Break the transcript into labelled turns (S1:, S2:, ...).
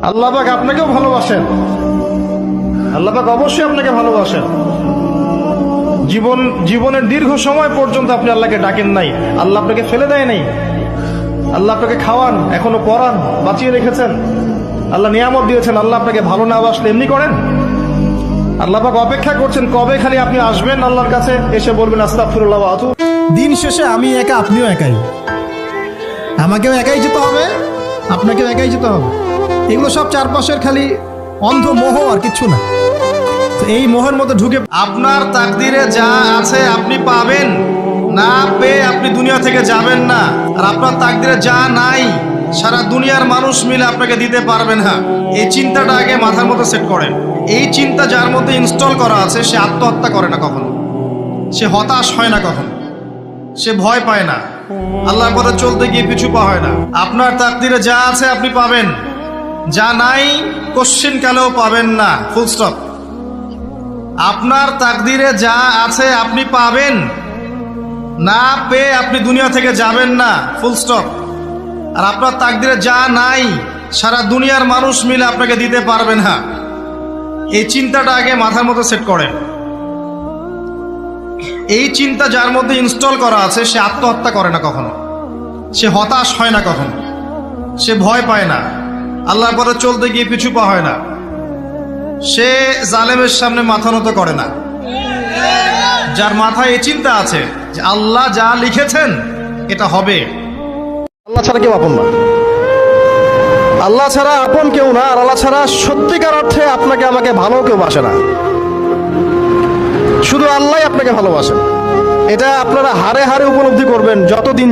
S1: আল্লাহ পাক আপনাকেও ভালোবাসেন, আল্লাহ পাক অবশ্যই আপনাকে ভালোবাসেন। জীবনের দীর্ঘ সময় পর্যন্ত আপনি আল্লাহকে ডাকেন নাই, আল্লাহ আপনাকে ফেলে দেয় নাই। আল্লাহ আপনাকে খাওয়ান, এখনো পড়ান, বাঁচিয়ে রেখেছেন, আল্লাহ নিয়ামত দিয়েছেন। আল্লাহ আপনাকে ভালো না বাসলে এমনি করেন? আল্লাহ পাক অপেক্ষা করছেন কবে খালি আপনি আসবেন আল্লাহর কাছে, এসে বলবেন আস্তাগফিরুল্লাহ ওয়া আতুবু।
S2: দিন শেষে আমি একা, আপনিও একাই, আমাকেও একাই যেতে হবে, আপনাকেও একাই যেতে হবে। এগুলো সব চারপাশের খালি অন্ধ মোহ, আর কিচ্ছু না। তো এই মোহের মধ্যে ঢুকে
S1: আপনার তাকদিরে যা আছে আপনি পাবেন, না পেয়ে আপনি দুনিয়া থেকে যাবেন না। আর আপনার তাকদিরে যা নাই সারা দুনিয়ার মানুষ মিলে আপনাকে দিতে পারবে না। এই চিন্তাটা আগে মাথার মধ্যে সেট করেন। এই চিন্তা যার মধ্যে ইনস্টল করা আছে সে আত্মহত্যা করে না কখনো, সে হতাশ হয় না কখনো, সে ভয় পায় না, আল্লাহর পথে চলতে গিয়ে পিছু পা হয় না। আপনার তাকদিরে যা আছে আপনি পাবেন, যা নাই কোশ্চিন কালেও পাবেন না, ফুল স্টপ। আপনার তাকদিরে যা আছে আপনি পাবেন, না পেয়ে আপনি দুনিয়া থেকে যাবেন না, ফুল স্টপ। আর আপনার তাকদিরে যা নাই সারা দুনিয়ার মানুষ মিলে আপনাকে দিতে পারবে না। এই চিন্তাটা আগে মাথার মধ্যে সেট করেন। এই চিন্তা যার মধ্যে ইনস্টল করা আছে সে আত্মহত্যা করে না কখনো, সে হতাশ হয় না কখনো, সে ভয় পায় না, আল্লাহর পথে চলতে গিয়ে পিছু পা হয় না, সে জালেমের সামনে মাথা নত করে না। যার মাথায় এই চিন্তা আছে যে আল্লাহ যা লিখেছেন এটা হবে। আল্লাহ ছাড়া কেউ আপন না, আল্লাহ ছাড়া আপন কেউ না। আর আল্লাহ ছাড়া সত্যিকার অর্থে আপনাকে আমাকে ভালো কেউ বাসে না, শুধু আল্লাহই আপনাকে ভালোবাসেন। এটা আপনারা হারে হারে উপলব্ধি করবেন যতদিন